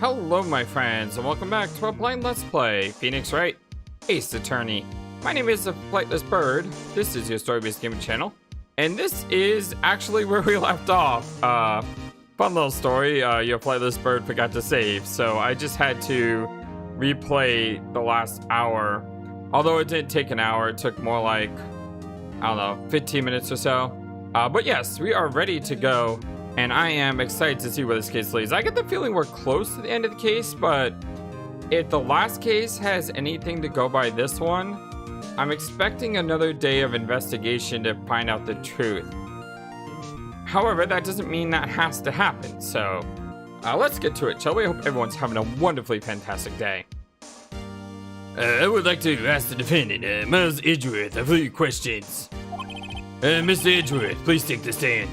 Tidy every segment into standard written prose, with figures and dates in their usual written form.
Hello my friends, and welcome back to a blind Let's Play, Phoenix Wright Ace Attorney. My name is the Flightless Bird, this is your story-based gaming channel, and this is actually where we left off. Fun little story, your Flightless Bird forgot to save, so I just had to replay the last hour. Although it didn't take an hour, it took more like, I don't know, 15 minutes or so. But yes, we are ready to go. And I am excited to see where this case leads. I get the feeling we're close to the end of the case, but if the last case has anything to go by this one, I'm expecting another day of investigation to find out the truth. However, that doesn't mean that has to happen, so let's get to it, shall we? I hope everyone's having a wonderfully fantastic day. I would like to ask the defendant, Miles Edgeworth, a few questions. Mr. Edgeworth, please take the stand.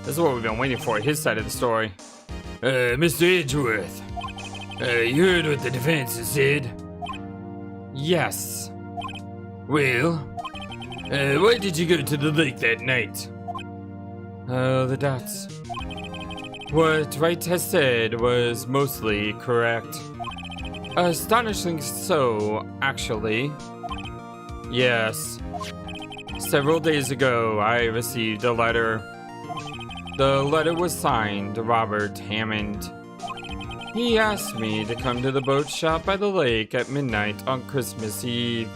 This is what we've been waiting for, his side of the story. Mr. Edgeworth, you heard what the defense has said? Yes. Well, why did you go to the lake that night? Oh, the dots. What Wright has said was mostly correct. Astonishingly so, actually. Yes. Several days ago, I received a letter. The letter was signed Robert Hammond. He asked me to come to the boat shop by the lake at midnight on Christmas Eve.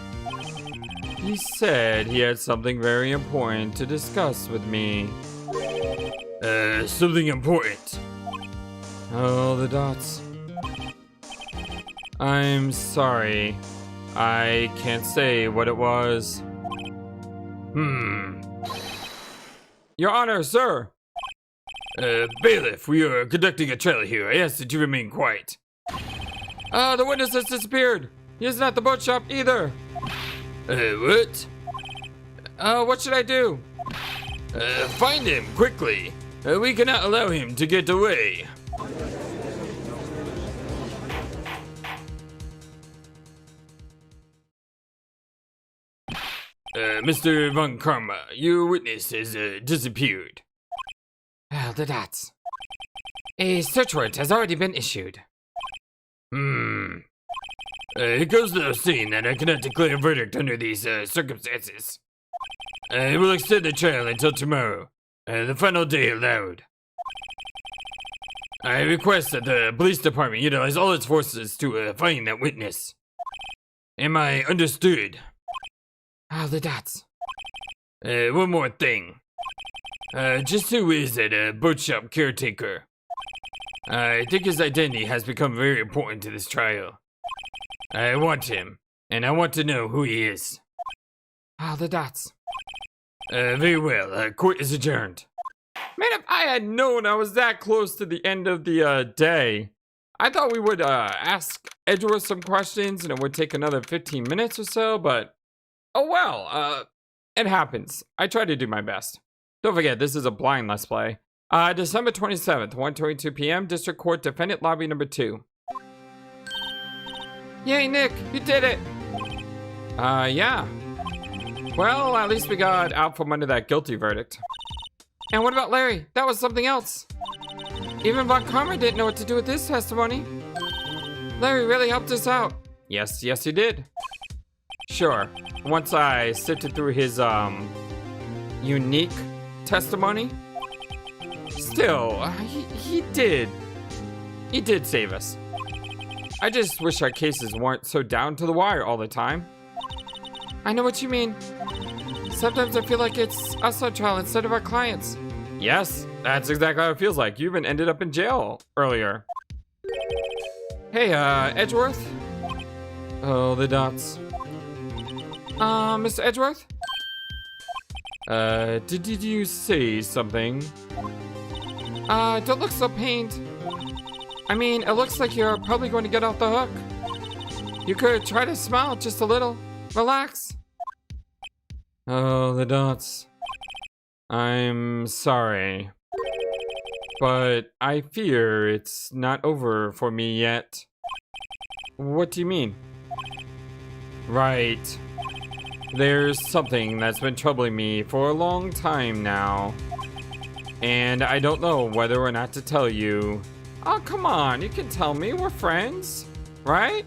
He said he had something very important to discuss with me. Something important. Oh, the dots. I'm sorry. I can't say what it was. Your Honor, sir! Bailiff, we are conducting a trial here. I ask that you remain quiet. The witness has disappeared. He isn't at the boat shop either. What? What should I do? Find him, quickly. We cannot allow him to get away. Mr. Von Karma, your witness has disappeared. Oh, the dots. A search warrant has already been issued. It goes without saying that I cannot declare a verdict under these circumstances. I will extend the trial until tomorrow, the final day allowed. I request that the police department utilize all its forces to find that witness. Am I understood? Oh, the dots. One more thing. Just who is that boat shop caretaker? I think his identity has become very important to this trial. I want him, and I want to know who he is. Oh, the dots. Very well. Court is adjourned. Man, if I had known I was that close to the end of the day, I thought we would ask Edgeworth some questions and it would take another 15 minutes or so, but oh well, it happens. I try to do my best. Don't forget, this is a blind Let's Play. December 27th, 1:22 p.m., District Court, Defendant Lobby number 2. Yay, Nick, you did it! Yeah. Well, at least we got out from under that guilty verdict. And what about Larry? That was something else. Even Von Karma didn't know what to do with his testimony. Larry really helped us out. Yes, he did. Sure. Once I sifted through his, unique testimony. Still, he did save us. I just wish our cases weren't so down to the wire all the time. I know what you mean. Sometimes I feel like it's us on trial instead of our clients. Yes, that's exactly how it feels like. You even ended up in jail earlier. Hey, Edgeworth? Oh, the dots. Mr. Edgeworth? Did you say something? Don't look so pained. I mean, it looks like you're probably going to get off the hook. You could try to smile just a little. Relax. Oh, the dots. I'm sorry. But I fear it's not over for me yet. What do you mean? Right. There's something that's been troubling me for a long time now. And I don't know whether or not to tell you. Oh, come on, you can tell me. We're friends, right?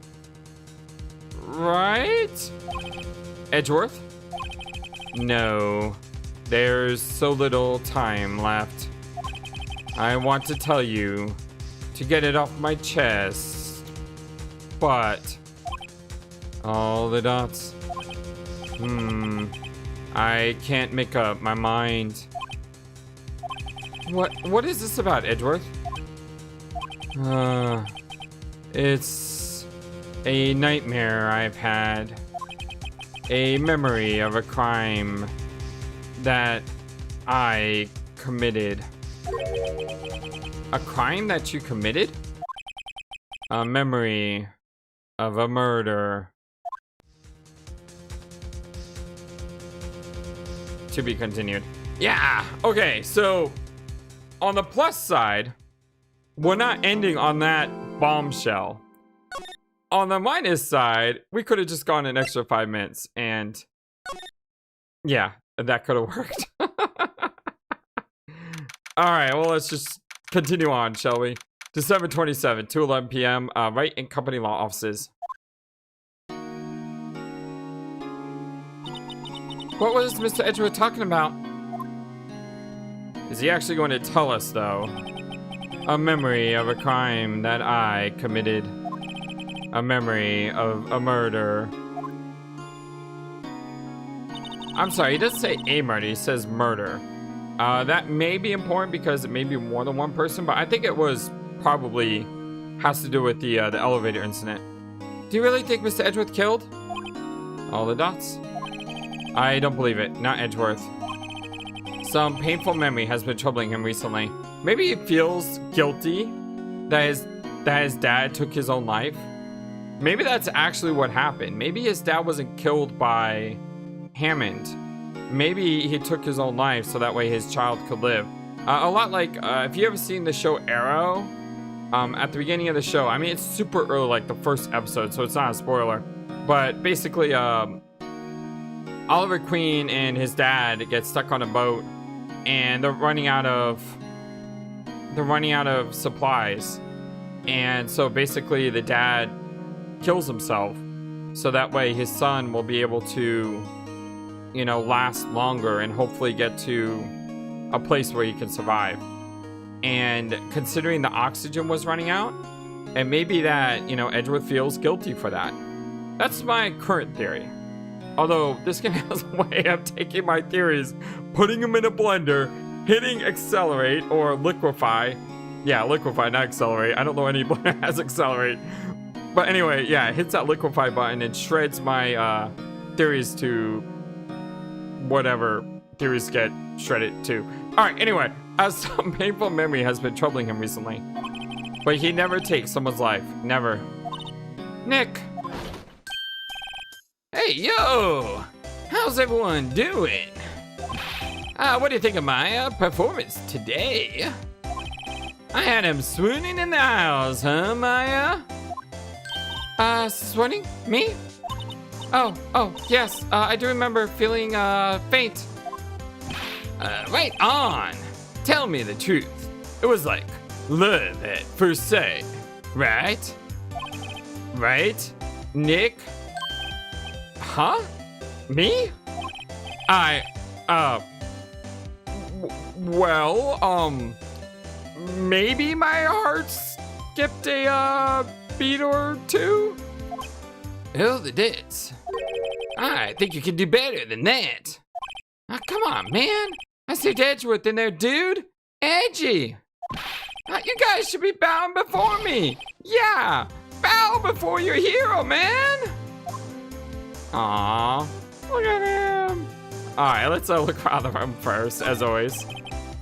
Right? Edgeworth? No. There's so little time left. I want to tell you to get it off my chest. But all the dots. I can't make up my mind. What is this about, Edgeworth? It's a nightmare I've had. A memory of a crime that I committed. A crime that you committed? A memory of a murder. To be continued. Yeah, okay, so on the plus side, we're not ending on that bombshell. On the minus side, we could have just gone an extra 5 minutes and yeah, that could have worked. All right, well, let's just continue on, shall we? December 27, 2:11 p.m., Wright and Company Law Offices. What was Mr. Edgeworth talking about? Is he actually going to tell us, though? A memory of a crime that I committed. A memory of a murder. I'm sorry, he doesn't say a murder, he says murder. That may be important because it may be more than one person, but I think it was probably has to do with the elevator incident. Do you really think Mr. Edgeworth killed? All the dots? I don't believe it, not Edgeworth. Some painful memory has been troubling him recently. Maybe he feels guilty that his dad took his own life. Maybe that's actually what happened. Maybe his dad wasn't killed by Hammond. Maybe he took his own life so that way his child could live. A lot like, if you ever seen the show Arrow, at the beginning of the show, I mean, it's super early, like the first episode, so it's not a spoiler. But basically, Oliver Queen and his dad get stuck on a boat and they're running out of supplies. And so basically the dad kills himself so that way his son will be able to, you know, last longer and hopefully get to a place where he can survive. And considering the oxygen was running out, and maybe that, you know, Edgeworth feels guilty for that. That's my current theory. Although this game has a way of taking my theories, putting them in a blender, hitting accelerate or liquefy. Yeah, liquefy, not accelerate. I don't know any blender has accelerate. But anyway, yeah, it hits that liquefy button and shreds my theories to whatever theories get shredded to. Alright, anyway, some painful memory has been troubling him recently. But he never takes someone's life. Never. Nick! Hey, yo! How's everyone doing? What do you think of my performance today? I had him swooning in the aisles, huh, Maya? Swooning? Me? Oh, yes, I do remember feeling, faint. Right on! Tell me the truth. It was like love at first sight, right? Right? Nick? Huh? Me? Maybe my heart skipped a, beat or two? Oh, the dits. I think you can do better than that. Oh, come on, man. I see Edgeworth in there, dude. Edgy. You guys should be bowing before me. Yeah, bow before your hero, man. Aw, look at him. All right, let's look around the room first, as always.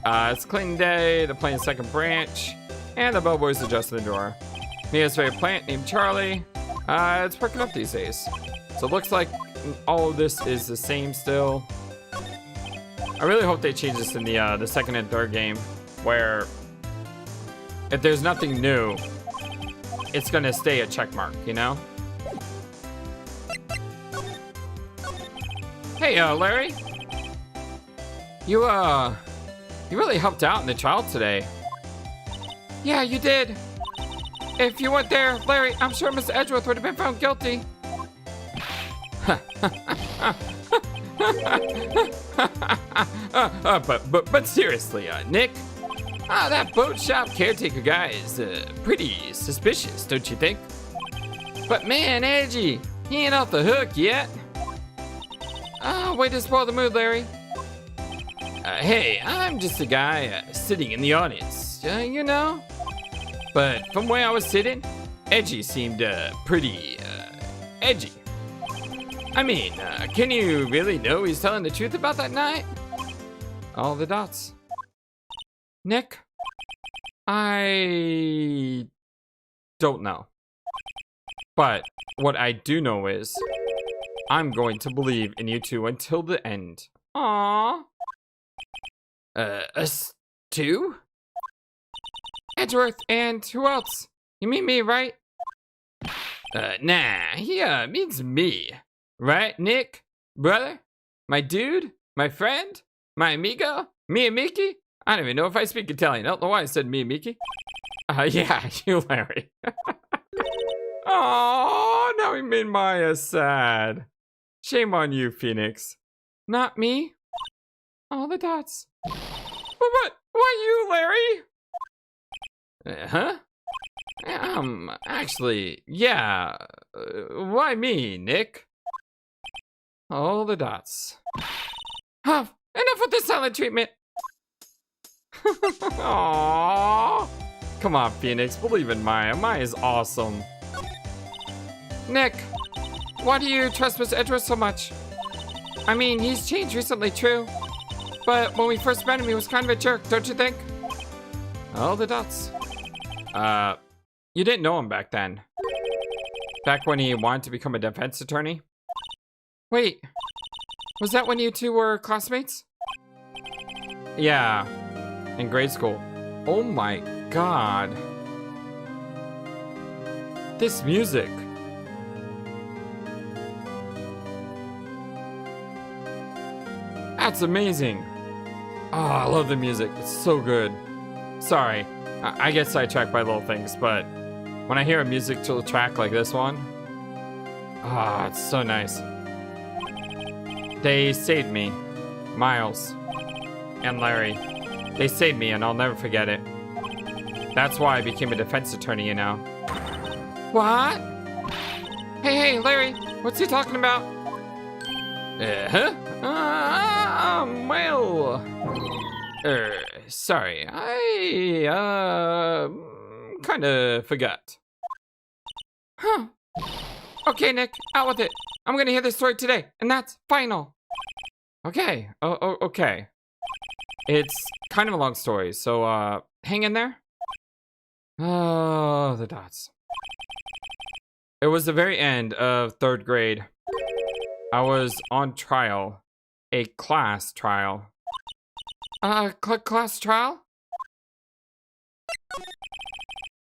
It's cleaning day, the plane's second branch, and the bellboy's adjusting the door. He has a plant named Charlie. It's perking up these days. So it looks like all of this is the same still. I really hope they change this in the second and third game, where if there's nothing new, it's gonna stay a check mark, you know? Hey, Larry. You really helped out in the trial today. Yeah, you did. If you weren't there, Larry, I'm sure Mr. Edgeworth would have been found guilty. But seriously, Nick, that boat shop caretaker guy is pretty suspicious, don't you think? But man, Edgy, he ain't off the hook yet. Way to spoil the mood, Larry. Hey, I'm just a guy sitting in the audience, you know? But from where I was sitting, Edgy seemed pretty edgy. I mean, can you really know he's telling the truth about that night? All the dots. Nick, I don't know. But what I do know is I'm going to believe in you two until the end. Aww. Us two? Edgeworth and who else? You mean me, right? Nah, he means me. Right, Nick? Brother? My dude? My friend? My amigo? Mi amici? I don't even know if I speak Italian. I don't know why I said mi amici. Yeah, you Larry. Oh, now he made Maya sad. Shame on you, Phoenix. Not me. All the dots. But why you, Larry? Huh? Actually, yeah. Why me, Nick? All the dots. Huh, enough with the silent treatment. Aww. Come on, Phoenix, believe in Maya. Maya's awesome. Nick, why do you trust Mr. Edgeworth so much? I mean, he's changed recently, true. But when we first met him, he was kind of a jerk, don't you think? All the dots. You didn't know him back then. Back when he wanted to become a defense attorney? Wait, was that when you two were classmates? Yeah, in grade school. Oh my god. This music. That's amazing. Oh, I love the music. It's so good. Sorry, I get sidetracked by little things, but when I hear a musical track like this one, it's so nice. They saved me, Miles and Larry. They saved me and I'll never forget it. That's why I became a defense attorney, you know. What? Hey, Larry, what's he talking about? Huh? Well, sorry, I, kinda forgot. Huh. Okay, Nick, out with it. I'm gonna hear this story today, and that's final. Okay, okay. It's kind of a long story, so, hang in there. Oh, the dots. It was the very end of 3rd grade. I was on trial. A class trial. Class trial?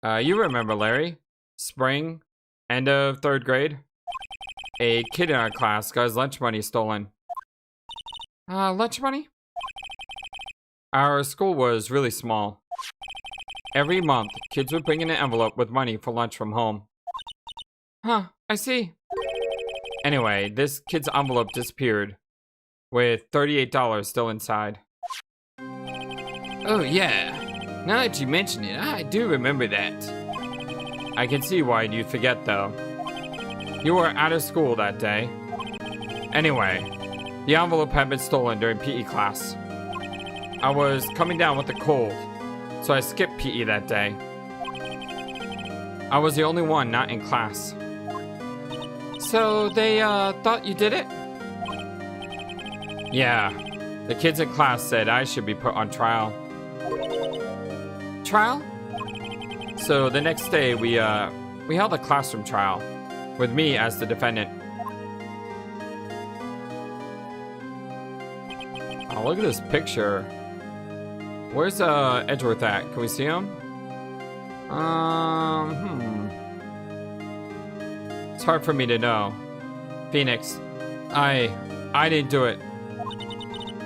You remember, Larry. Spring, end of 3rd grade. A kid in our class got his lunch money stolen. Lunch money? Our school was really small. Every month, kids would bring in an envelope with money for lunch from home. Huh, I see. Anyway, this kid's envelope disappeared, with $38 still inside. Oh yeah, now that you mention it, I do remember that. I can see why you'd forget though. You were out of school that day. Anyway, the envelope had been stolen during PE class. I was coming down with a cold, so I skipped PE that day. I was the only one not in class. So they thought you did it? Yeah, the kids in class said I should be put on trial. Trial? So the next day we held a classroom trial with me as the defendant. Oh, look at this picture. Where's Edgeworth at? Can we see him? hard for me to know. Phoenix, I didn't do it.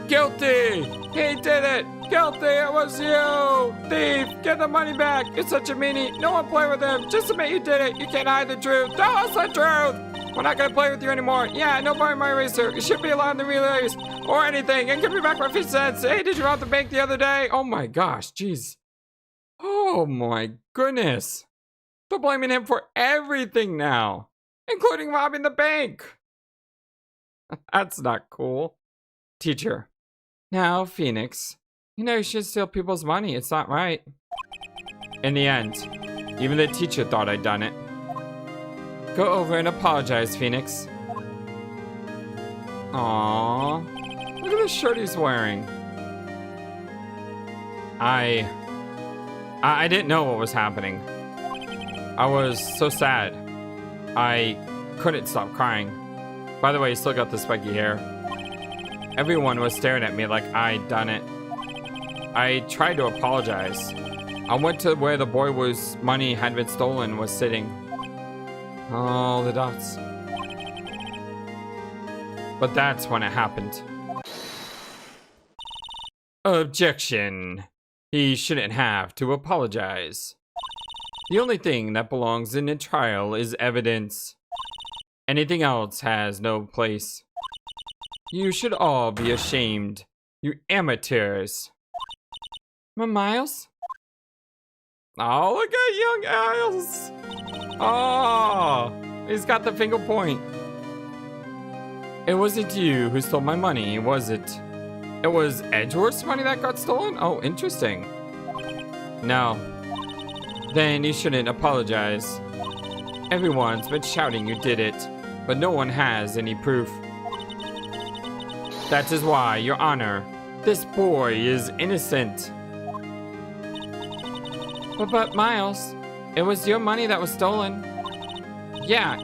Guilty! He did it! Guilty! It was you! Thief! Get the money back! You're such a meanie! No one play with him! Just admit you did it! You can't hide the truth! Tell us the truth! We're not gonna play with you anymore! Yeah, no more my eraser! You should be allowed to relays! Or anything! And give me back my 50 cents! Hey, did you rob the bank the other day? Oh my gosh, jeez. Oh my goodness. They're blaming him for everything now, including robbing the bank. That's not cool. Teacher. Now, Phoenix, you know you should steal people's money. It's not right. In the end, even the teacher thought I'd done it. Go over and apologize, Phoenix. Aww. Look at the shirt he's wearing. I didn't know what was happening. I was so sad. I couldn't stop crying. By the way, you still got the spiky hair. Everyone was staring at me like I'd done it. I tried to apologize. I went to where the boy whose money had been stolen was sitting. All the dots. But that's when it happened. Objection. He shouldn't have to apologize. The only thing that belongs in a trial is evidence. Anything else has no place. You should all be ashamed, you amateurs. Miles? Oh, look at young Miles. Oh, he's got the finger point. It wasn't you who stole my money, was it? It was Edgeworth's money that got stolen? Oh, interesting. No. Then you shouldn't apologize. Everyone's been shouting you did it, but no one has any proof. That is why, Your Honor, this boy is innocent. But Miles, it was your money that was stolen. Yeah,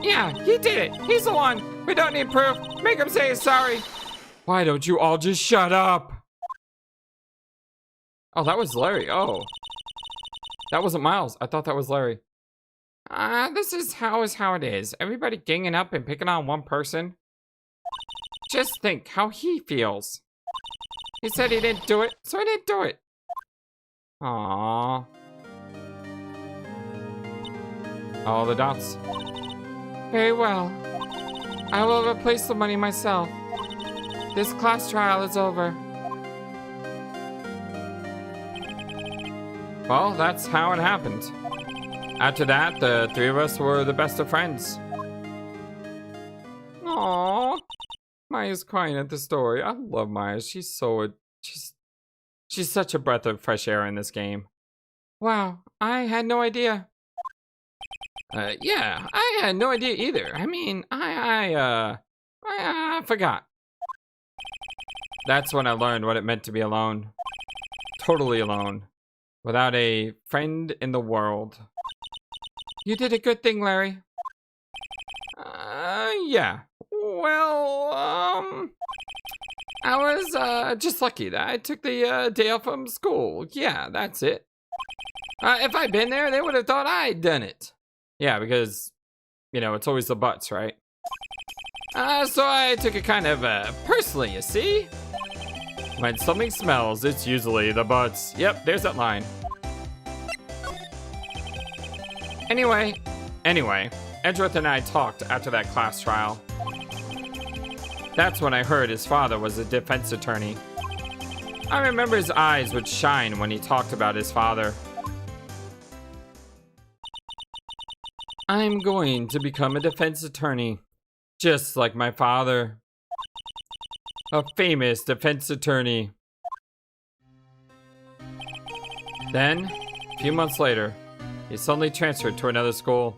he did it. He's the one. We don't need proof. Make him say he's sorry. Why don't you all just shut up? Oh, that was Larry. Oh. That wasn't Miles. I thought that was Larry. This is how it is. Everybody ganging up and picking on one person. Just think how he feels. He said he didn't do it, so he didn't do it. Aww. All the dots. Very well. I will replace the money myself. This class trial is over. Well, that's how it happened. After that, the three of us were the best of friends. Aww. Maya's crying at the story. I love Maya. She's such a breath of fresh air in this game. Wow, I had no idea. Yeah, I had no idea either. I mean, I forgot. That's when I learned what it meant to be alone. Totally alone. Without a friend in the world. You did a good thing, Larry. Yeah. Well, I was, just lucky that I took the, day off from school. Yeah, that's it. If I'd been there, they would have thought I'd done it. Yeah, because, you know, it's always the butts, right? So I took it kind of, personally, you see? When something smells, it's usually the butts. Yep, there's that line. Anyway, Edgeworth and I talked after that class trial. That's when I heard his father was a defense attorney. I remember his eyes would shine when he talked about his father. I'm going to become a defense attorney, just like my father. A famous defense attorney. Then, a few months later, he suddenly transferred to another school.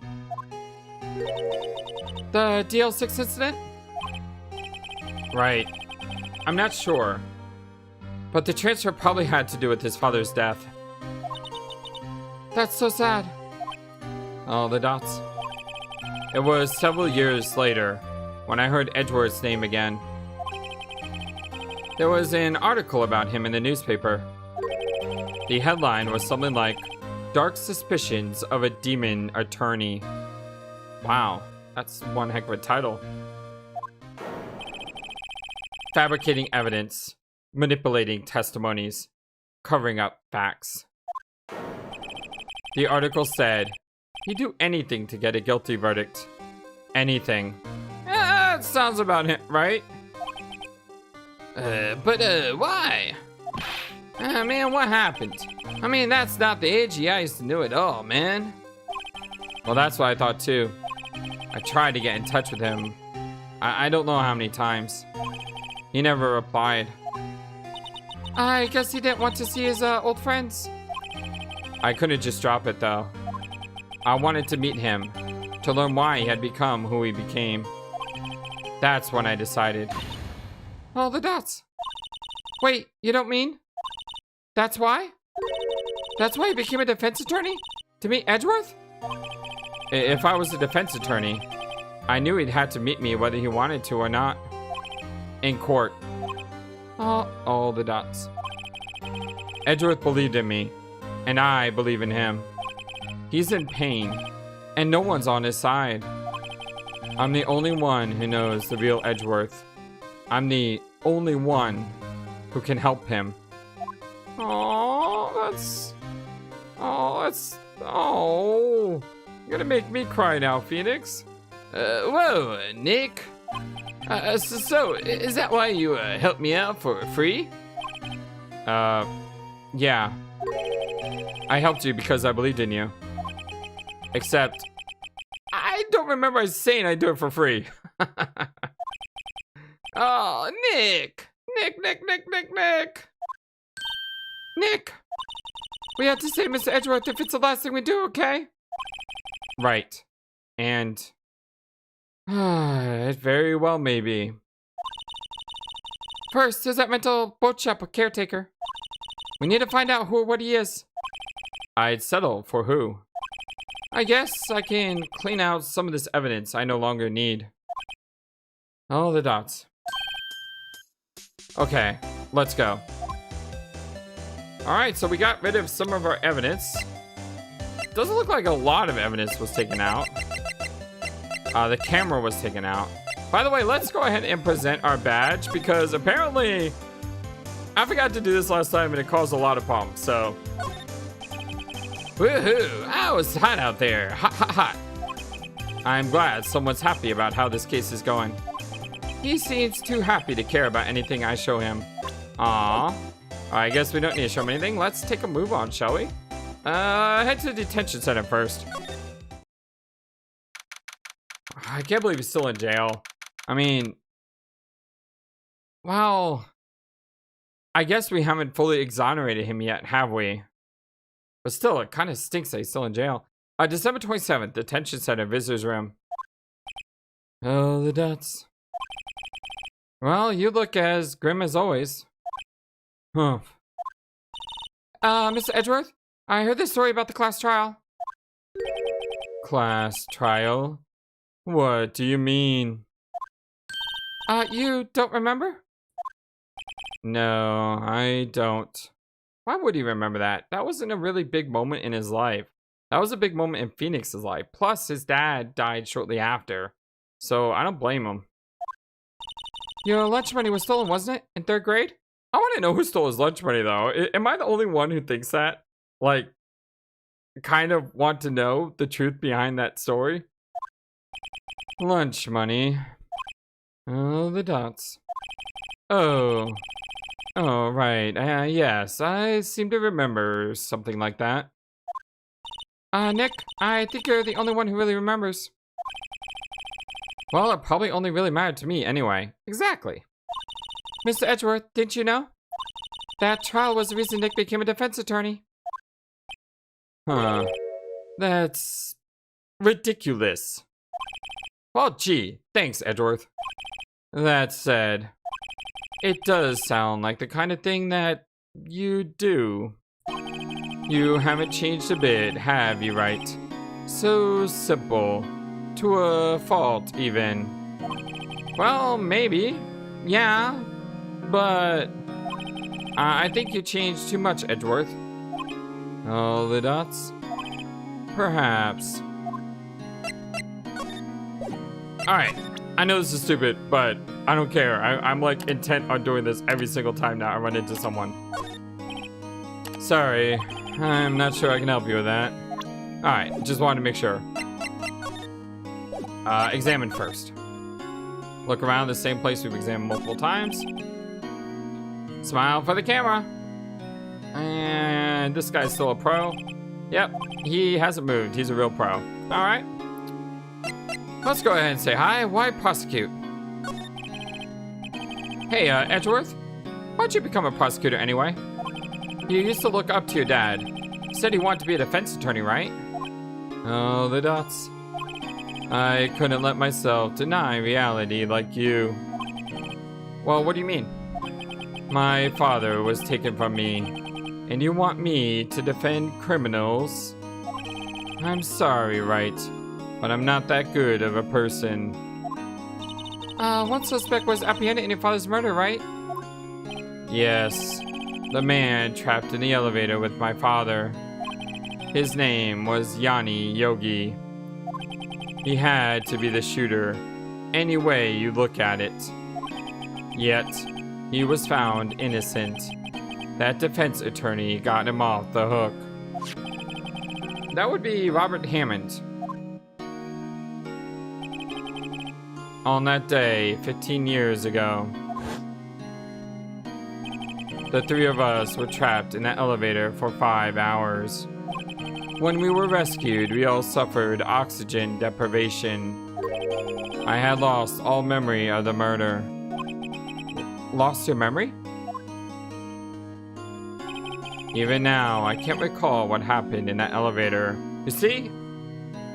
The Dl6 Incident? Right. I'm not sure. But the transfer probably had to do with his father's death. That's so sad. Oh, the dots. It was several years later when I heard Edgeworth's name again. There was an article about him in the newspaper. The headline was something like, Dark Suspicions of a Demon Attorney. Wow, That's one heck of a title. Fabricating evidence, manipulating testimonies, covering up facts. The article said, he'd do anything to get a guilty verdict. Anything. That sounds about it, right? But why? Man, what happened? I mean, that's not the AG I used to know at all, man. Well, that's what I thought too. I tried to get in touch with him. I don't know how many times. He never replied. I guess he didn't want to see his old friends. I couldn't just drop it though. I wanted to meet him, to learn why he had become who he became. That's when I decided. All the dots. Wait, you don't mean? That's why? That's why he became a defense attorney? To meet Edgeworth? If I was a defense attorney, I knew he'd had to meet me whether he wanted to or not. In court. All the dots. Edgeworth believed in me, and I believe in him. He's in pain, and no one's on his side. I'm the only one who knows the real Edgeworth. I'm the only one who can help him. Oh, you're gonna make me cry now, Phoenix. Whoa, Nick. So, is that why you helped me out for free? Yeah. I helped you because I believed in you. Except, I don't remember saying I'd do it for free. Oh, Nick! Nick! We have to save Mr. Edgeworth if it's the last thing we do, okay? Right. And... it very well may be. First, there's that mental boat shop caretaker. We need to find out who or what he is. I'd settle for who. I guess I can clean out some of this evidence I no longer need. All the dots. Okay, let's go. Alright, so we got rid of some of our evidence. Doesn't look like a lot of evidence was taken out. The camera was taken out. By the way, let's go ahead and present our badge because apparently I forgot to do this last time and it caused a lot of problems, so. Woohoo! I was hot out there. Hot, hot, hot. I'm glad someone's happy about how this case is going. He seems too happy to care about anything I show him. Aww. I guess we don't need to show him anything. Let's take a move on, shall we? Head to the detention center first. I can't believe he's still in jail. I mean, well, I guess we haven't fully exonerated him yet, have we? But still, it kind of stinks that he's still in jail. December 27th, detention center, visitor's room. Oh, the dots. Well, you look as grim as always. Huh. Mr. Edgeworth, I heard this story about the class trial. Class trial? What do you mean? You don't remember? No, I don't. Why would he remember that? That wasn't a really big moment in his life. That was a big moment in Phoenix's life. Plus, his dad died shortly after. So, I don't blame him. Your lunch money was stolen, wasn't it? In 3rd grade? I want to know who stole his lunch money, though. Am I the only one who thinks that? Like, kind of want to know the truth behind that story? Lunch money. Oh, the dots. Oh, right. Yes, I seem to remember something like that. Nick, I think you're the only one who really remembers. Well, it probably only really mattered to me anyway. Exactly. Mr. Edgeworth, didn't you know? That trial was the reason Nick became a defense attorney. Huh. That's ridiculous. Well, gee, thanks, Edgeworth. That said, it does sound like the kind of thing that you do. You haven't changed a bit, have you, right? So simple. To a fault, even. Well, maybe. Yeah. But I think you changed too much, Edgeworth. All the dots? Perhaps. Alright, I know this is stupid, but I don't care. I'm like intent on doing this every single time now I run into someone. Sorry, I'm not sure I can help you with that. Alright, just wanted to make sure. Examine first. Look around the same place we've examined multiple times. Smile for the camera. And this guy's still a pro. Yep, he hasn't moved. He's a real pro. Alright. Let's go ahead and say hi. Why prosecute? Hey, Edgeworth. Why'd you become a prosecutor anyway? You used to look up to your dad. You said he wanted to be a defense attorney, right? Oh, the dots. I couldn't let myself deny reality like you. Well, what do you mean? My father was taken from me, and you want me to defend criminals? I'm sorry, Wright, but I'm not that good of a person. One suspect was apprehended in your father's murder, right? Yes, the man trapped in the elevator with my father. His name was Yanni Yogi. He had to be the shooter, any way you look at it. Yet, he was found innocent. That defense attorney got him off the hook. That would be Robert Hammond. On that day, 15 years ago, the three of us were trapped in that elevator for 5 hours. When we were rescued, we all suffered oxygen deprivation. I had lost all memory of the murder. Lost your memory? Even now, I can't recall what happened in that elevator. You see,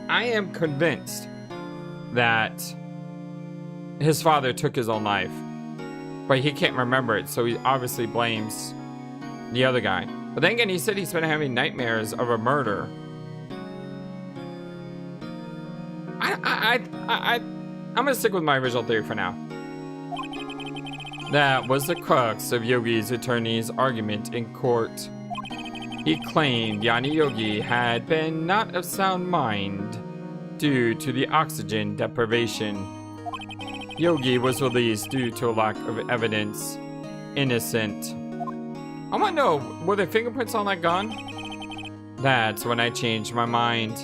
I am convinced that his father took his own life, but he can't remember it, so he obviously blames the other guy. But then again, he said he's been having nightmares of a murder. I'm gonna stick with my original theory for now. That was the crux of Yogi's attorney's argument in court. He claimed Yanni Yogi had been not of sound mind due to the oxygen deprivation. Yogi was released due to a lack of evidence. Innocent. I want to know, were there fingerprints on that gun? That's when I changed my mind.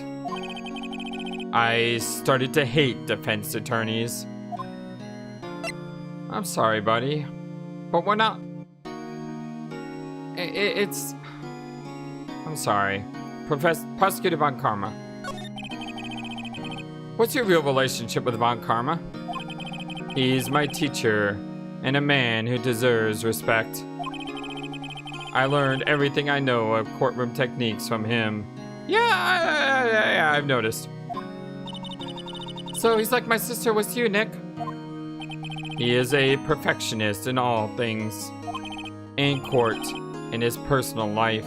I started to hate defense attorneys. I'm sorry, buddy, but we're not... It's... I'm sorry. Prosecutor Von Karma. What's your real relationship with Von Karma? He's my teacher, and a man who deserves respect. I learned everything I know of courtroom techniques from him. Yeah, I've noticed. So he's like my sister was to you, Nick. He is a perfectionist in all things. In court, in his personal life.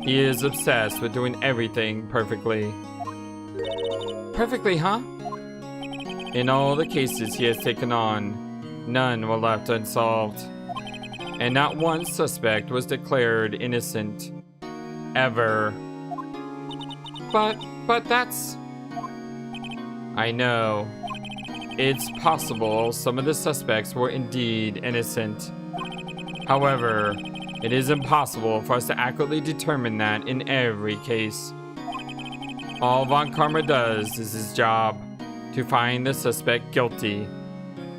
He is obsessed with doing everything perfectly. Perfectly, huh? In all the cases he has taken on, none were left unsolved. And not one suspect was declared innocent. Ever. But that's... I know. It's possible some of the suspects were indeed innocent. However, it is impossible for us to accurately determine that in every case. All Von Karma does is his job, to find the suspect guilty,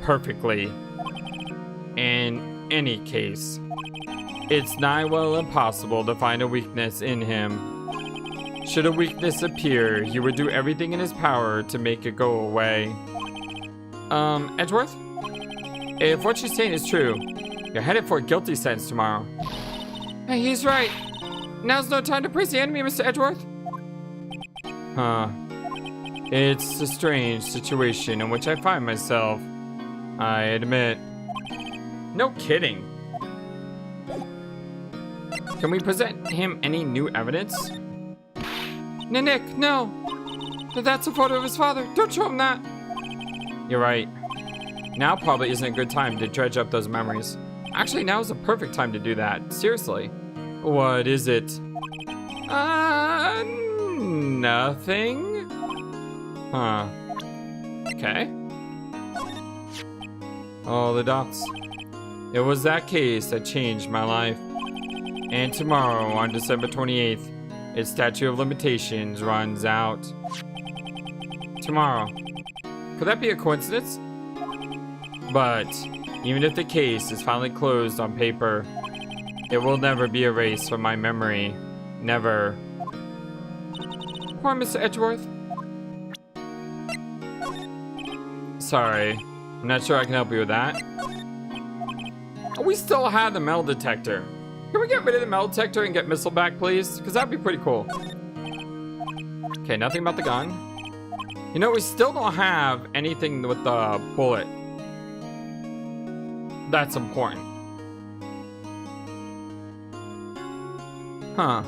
perfectly. In any case, it's nigh well impossible to find a weakness in him. Should a weakness appear, he would do everything in his power to make it go away. Edgeworth? If what she's saying is true, you're headed for a guilty sentence tomorrow. Hey, he's right. Now's no time to praise the enemy, Mr. Edgeworth. Huh. It's a strange situation in which I find myself, I admit. No kidding. Can we present him any new evidence? Nick, no. That's a photo of his father. Don't show him that. You're right. Now probably isn't a good time to dredge up those memories. Actually, now is the perfect time to do that. Seriously. What is it? Nothing? Huh. Okay. All the dots. It was that case that changed my life. And tomorrow, on December 28th, its statute of limitations runs out. Tomorrow. Could that be a coincidence? But even if the case is finally closed on paper, it will never be erased from my memory. Never. Poor Mr. Edgeworth. Sorry. I'm not sure I can help you with that. Oh, we still have the metal detector. Can we get rid of the metal detector and get missile back, please? Because that'd be pretty cool. Okay, nothing about the gun. You know, we still don't have anything with the bullet. That's important. Huh.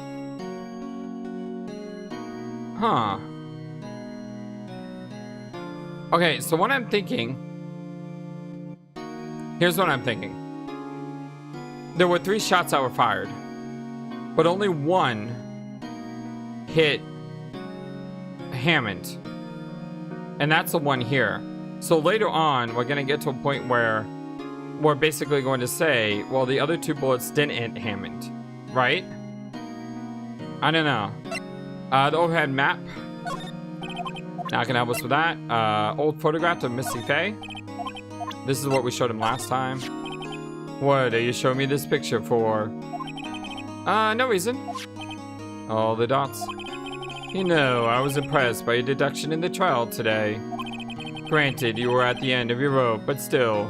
Huh. Okay, so what I'm thinking... Here's what I'm thinking. There were 3 shots that were fired, but only one hit Hammond. And that's the one here. So later on, we're going to get to a point where we're basically going to say, well, the other 2 bullets didn't hit Hammond, right? I don't know. The overhead map. Now can help us with that. Old photograph of Missy Faye. This is what we showed him last time. What are you showing me this picture for? No reason. All the dots. You know, I was impressed by your deduction in the trial today. Granted, you were at the end of your rope, but still.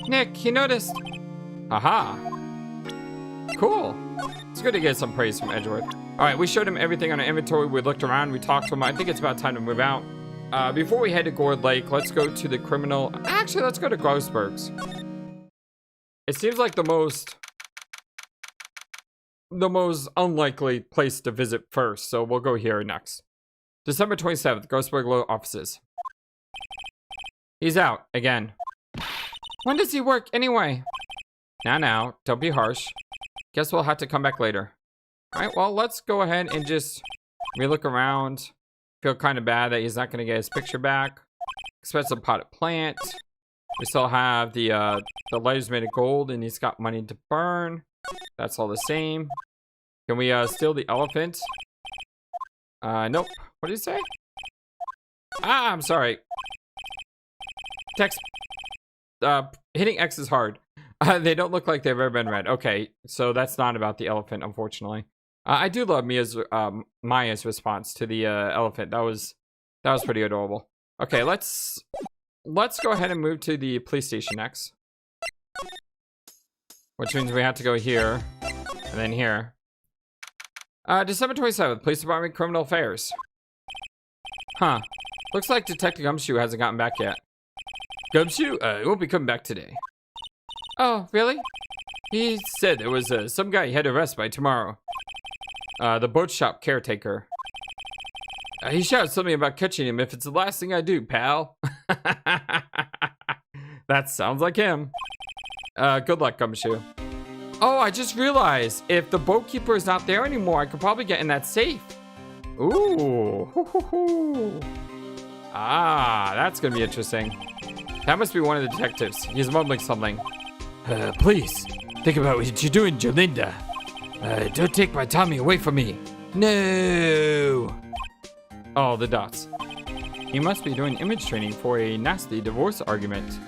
Nick, you noticed. Aha. Cool. It's good to get some praise from Edgeworth. Alright, we showed him everything on our inventory. We looked around, we talked to him. I think it's about time to move out. Before we head to Gourd Lake, let's go to the criminal... Actually, let's go to Grossberg's. It seems like the most unlikely place to visit first, so we'll go here next. December 27th, Grossberg Law Offices. He's out, again. When does he work, anyway? Now, don't be harsh. Guess we'll have to come back later. Alright, well, let's go ahead and just relook around. Feel kind of bad that he's not going to get his picture back. Expensive potted plant. We still have the lighters made of gold, and he's got money to burn. That's all the same. Can we steal the elephant? Nope. What did he say? Ah, I'm sorry. Text. Hitting X is hard. They don't look like they've ever been read. Okay, so that's not about the elephant, unfortunately. I do love Maya's response to the elephant. That was pretty adorable. Okay, let's go ahead and move to the police station next. Which means we have to go here and then here. December 27th, Police Department Criminal Affairs. Huh. Looks like Detective Gumshoe hasn't gotten back yet. Gumshoe? He won't be coming back today. Oh, really? He said there was some guy he had to arrest by tomorrow. The boat shop caretaker. He shouted something about catching him if it's the last thing I do, pal. That sounds like him. Good luck, Gumshoe. Oh, I just realized if the boatkeeper is not there anymore, I could probably get in that safe. Ooh. Ah, that's gonna be interesting. That must be one of the detectives. He's mumbling something. Please, think about what you're doing, Jolinda. Don't take my Tommy away from me. No. Oh, the dots. He must be doing image training for a nasty divorce argument.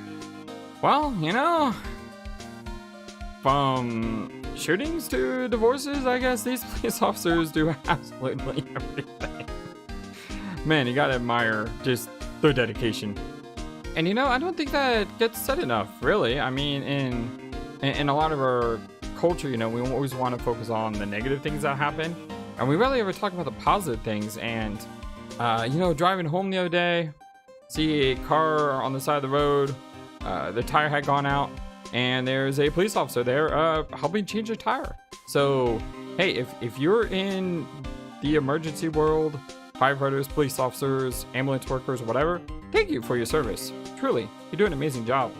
Well, you know, from shootings to divorces, I guess these police officers do absolutely everything. Man, you gotta admire just their dedication. And you know, I don't think that gets said enough, really. I mean, in a lot of our culture, you know, we always want to focus on the negative things that happen, and we rarely ever talk about the positive things. And you know, driving home the other day, see a car on the side of the road, the tire had gone out, and there's a police officer there helping change a tire. So hey, if you're in the emergency world, firefighters, police officers, ambulance workers, whatever, thank you for your service. Truly, you do an amazing job.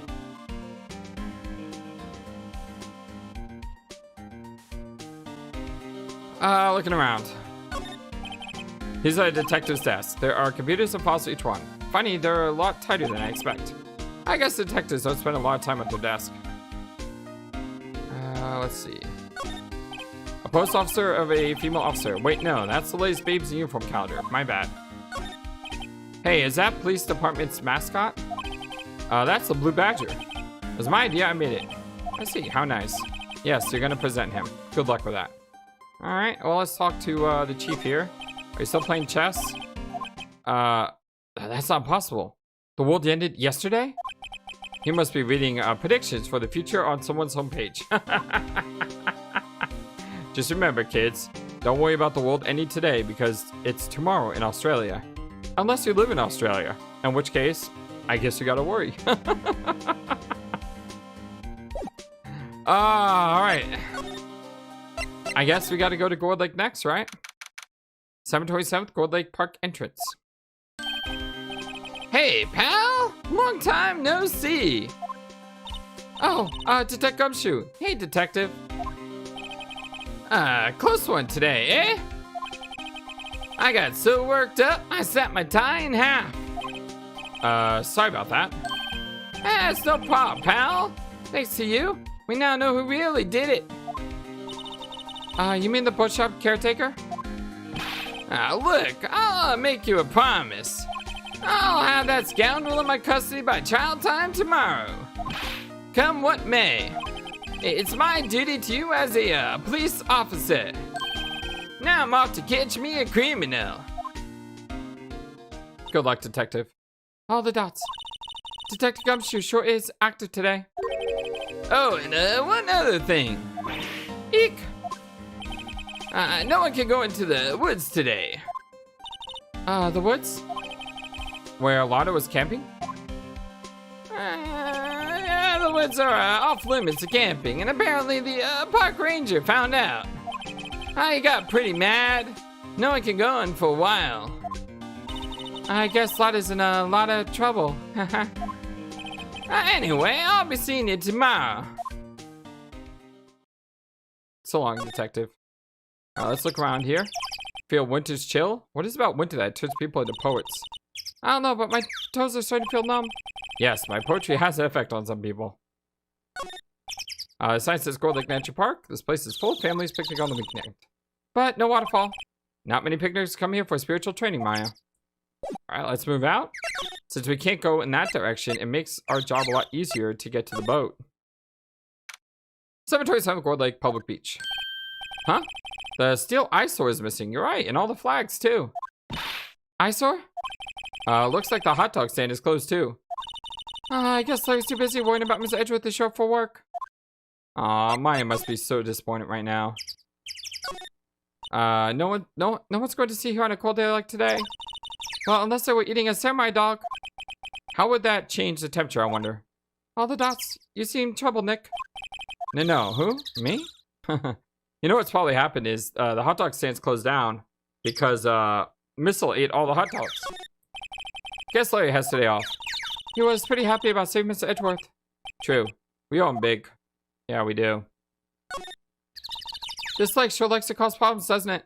Looking around. Here's a detective's desk. There are computers and files for each one. Funny, they're a lot tighter than I expect. I guess detectives don't spend a lot of time at their desk. Let's see. A post officer of a female officer. Wait, no, that's the latest Babes in Uniform calendar. My bad. Hey, is that police department's mascot? That's the Blue Badger. It was my idea, I made it. I see, how nice. Yes, you're gonna present him. Good luck with that. Alright, well, let's talk to the chief here. Are you still playing chess? That's not possible. The world ended yesterday? He must be reading predictions for the future on someone's homepage. Just remember, kids, don't worry about the world ending today because it's tomorrow in Australia. Unless you live in Australia, in which case, I guess you gotta worry. Alright. I guess we gotta go to Gold Lake next, right? 727th Gold Lake Park entrance. Hey, pal! Long time no see! Oh, Detective Gumshoe. Hey, detective. Close one today, eh? I got so worked up, I snapped my tie in half. Sorry about that. It's no problem, pal. Thanks to you, we now know who really did it. You mean the bookshop caretaker? Look, I'll make you a promise. I'll have that scoundrel in my custody by child time tomorrow. Come what may. It's my duty to you as a police officer. Now I'm off to catch me a criminal. Good luck, detective. All the dots. Detective Gumshoe sure is active today. Oh, and one other thing. Eek. No one can go into the woods today. The woods? Where Lotto was camping? Yeah, the woods are off limits to camping, and apparently the park ranger found out. He got pretty mad. No one can go in for a while. I guess Lotto's in a lot of trouble. Anyway, I'll be seeing you tomorrow. So long, detective. Let's look around here. Feel winter's chill? What is about winter that turns people into poets? I don't know, but my toes are starting to feel numb. Yes, my poetry has an effect on some people. The sign says Gold Lake Nature Park. This place is full of families picnic on the weekend. But no waterfall. Not many picnics come here for spiritual training, Maya. Alright, let's move out. Since we can't go in that direction, it makes our job a lot easier to get to the boat. 727 Gold Lake Public Beach. Huh? The steel eyesore is missing. You're right, and all the flags too. Eyesore? Looks like the hot dog stand is closed too. I guess Larry's too busy worrying about Mr. Edgeworth to show up for work. Aw, Maya must be so disappointed right now. No one's going to see her on a cold day like today. Well, unless they were eating a samurai dog. How would that change the temperature, I wonder? All the dots. You seem troubled, Nick. No, who? Me? You know what's probably happened is the hot dog stand's closed down because Missile ate all the hot dogs. Guess Larry has today off. He was pretty happy about saving Mr. Edgeworth. True. We owe him big. Yeah, we do. This lake sure likes to cause problems, doesn't it?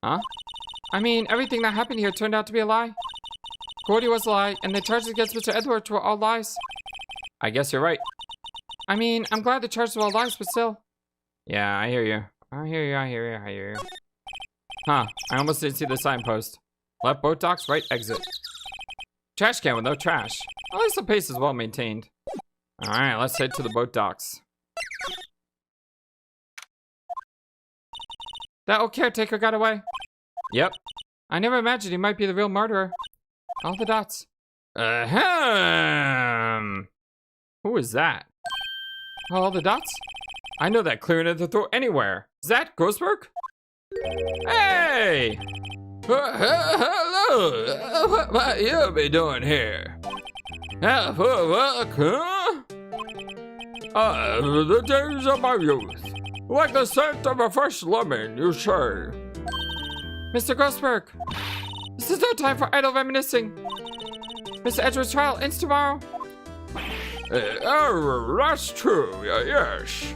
Huh? I mean, everything that happened here turned out to be a lie. Gordy was a lie, and the charges against Mr. Edgeworth were all lies. I guess you're right. I mean, I'm glad the charges were all lies, but still. Yeah, I hear you. I hear you. Huh, I almost didn't see the signpost. Left boat docks, right exit. Trash can with no trash. At least the pace is well maintained. Alright, let's head to the boat docks. That old caretaker got away. Yep. I never imagined he might be the real murderer. All the dots. Who is that? All the dots? I know that clearing of the throat anywhere. Is that Grossberg? Hey! Hello! What you be doing here? Out for work, huh? The days of my youth. Like the scent of a fresh lemon, you say. Mr. Grossberg, this is no time for idle reminiscing. Mr. Edgeworth's trial ends tomorrow. That's true, yes.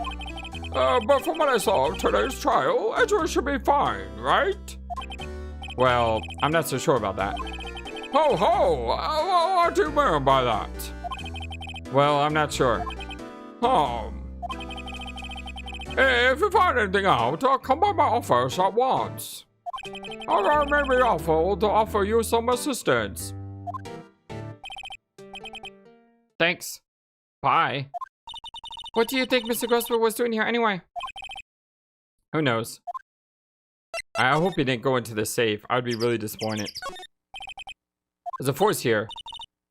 But from what I saw of today's trial, Edgeworth should be fine, right? Well, I'm not so sure about that. Ho ho! What do you mean by that? Well, I'm not sure. Hey, if you find anything out, come by my office at once. I may be offered to offer you some assistance. Thanks. Bye. What do you think Mr. Grossberg was doing here anyway? Who knows? I hope he didn't go into the safe. I'd be really disappointed. There's a force here.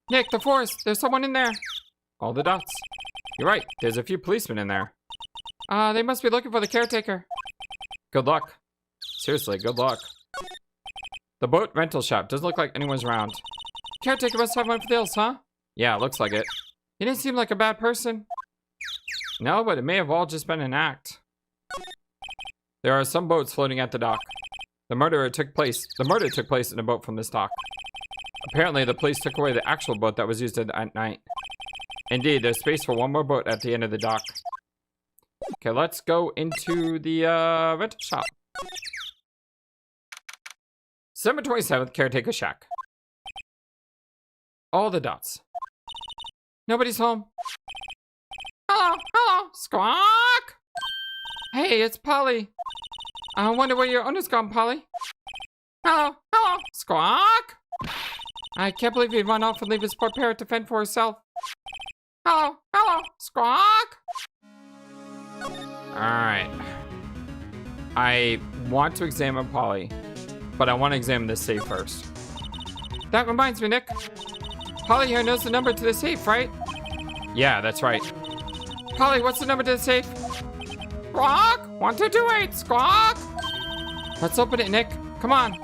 Nick, the force! There's someone in there! All the dots. You're right, there's a few policemen in there. They must be looking for the caretaker. Good luck. Seriously, good luck. The boat rental shop doesn't look like anyone's around. Caretaker must have one for deals, huh? Yeah, looks like it. He didn't seem like a bad person. No, but it may have all just been an act. There are some boats floating at the dock. The murder took place in a boat from this dock. Apparently, the police took away the actual boat that was used at night. Indeed, there's space for one more boat at the end of the dock. Okay, let's go into the rental shop. December 27th, caretaker shack. All the dots. Nobody's home. Hello, squawk! Hey, it's Polly. I wonder where your owner's gone, Polly. Hello, squawk! I can't believe he run off and leave his poor parrot to fend for herself. Hello, squawk! Alright. I want to examine Polly, but I want to examine this safe first. That reminds me, Nick. Polly here knows the number to the safe, right? Yeah, that's right. Polly, what's the number to the safe? Squawk! 1228, squawk! Let's open it, Nick. Come on.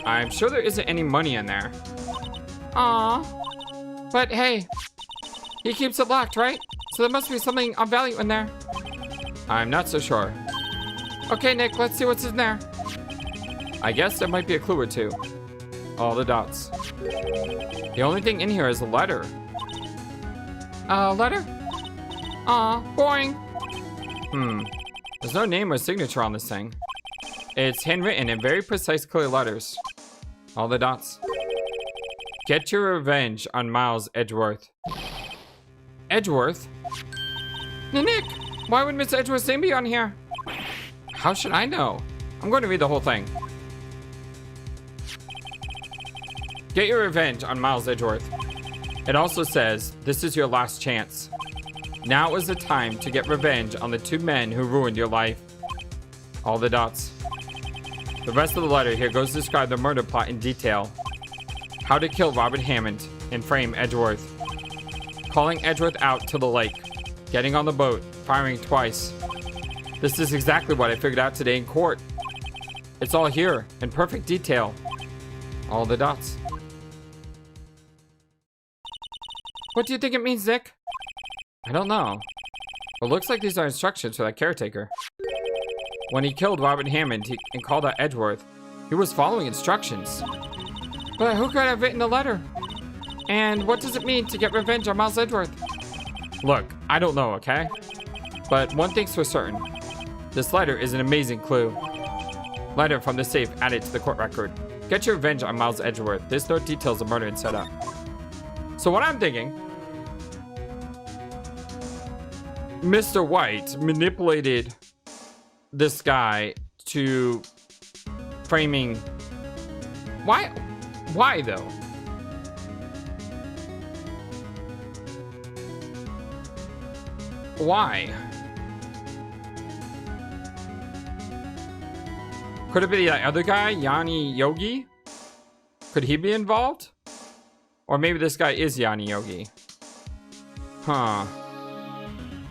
I'm sure there isn't any money in there. Aww. But hey, he keeps it locked, right? So there must be something of value in there. I'm not so sure. Okay, Nick, let's see what's in there. I guess there might be a clue or two. All the dots. The only thing in here is a letter. A letter? Aw, boring. There's no name or signature on this thing. It's handwritten in very precise, clear letters. All the dots. Get your revenge on Miles Edgeworth. Edgeworth? Nick, why would Miss Edgeworth's name be on here? How should I know? I'm going to read the whole thing. Get your revenge on Miles Edgeworth. It also says, this is your last chance. Now is the time to get revenge on the two men who ruined your life. All the dots. The rest of the letter here goes to describe the murder plot in detail. How to kill Robert Hammond and frame Edgeworth. Calling Edgeworth out to the lake. Getting on the boat. Firing twice. This is exactly what I figured out today in court. It's all here in perfect detail. All the dots. What do you think it means, Nick? I don't know. It looks like these are instructions for that caretaker. When he killed Robert Hammond and called out Edgeworth, he was following instructions. But who could have written the letter? And what does it mean to get revenge on Miles Edgeworth? Look, I don't know, okay? But one thing's for certain. This letter is an amazing clue. Letter from the safe added to the court record. Get your revenge on Miles Edgeworth. There's no details of murder and setup. So what I'm thinking, Mr. White manipulated this guy to framing. Why though? Why? Could it be that other guy, Yanni Yogi? Could he be involved? Or maybe this guy is Yanni Yogi. Huh.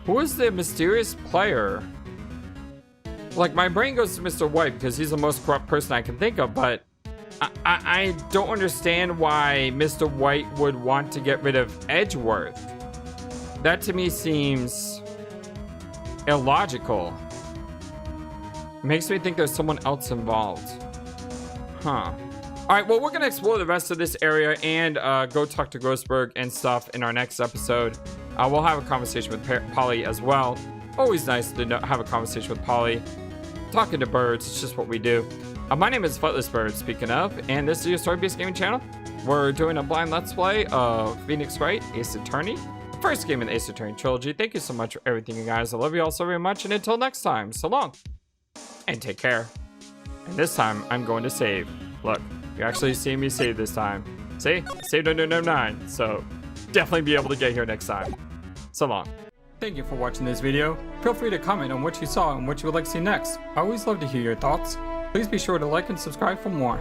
Who is the mysterious player? Like, my brain goes to Mr. White because he's the most corrupt person I can think of, but I don't understand why Mr. White would want to get rid of Edgeworth. That to me seems illogical. Makes me think there's someone else involved. Huh. Alright, well, we're going to explore the rest of this area and go talk to Grossberg and stuff in our next episode. We'll have a conversation with Polly as well. Always nice to have a conversation with Polly. Talking to birds, it's just what we do. My name is FlightlessBird, speaking of, and this is your story-based gaming channel. We're doing a blind let's play of Phoenix Wright Ace Attorney. first game in the Ace Attorney trilogy. Thank you so much for everything, you guys. I love you all so very much, and until next time, so long, and take care. And this time, I'm going to save. Look, you actually see me save this time. See? Saved under no 9, so definitely be able to get here next time. So long. Thank you for watching this video. Feel free to comment on what you saw and what you would like to see next. I always love to hear your thoughts. Please be sure to like and subscribe for more.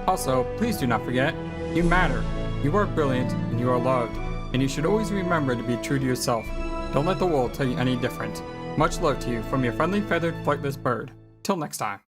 Also, please do not forget, you matter. You are brilliant and you are loved. And you should always remember to be true to yourself. Don't let the world tell you any different. Much love to you from your friendly feathered flightless bird. Till next time.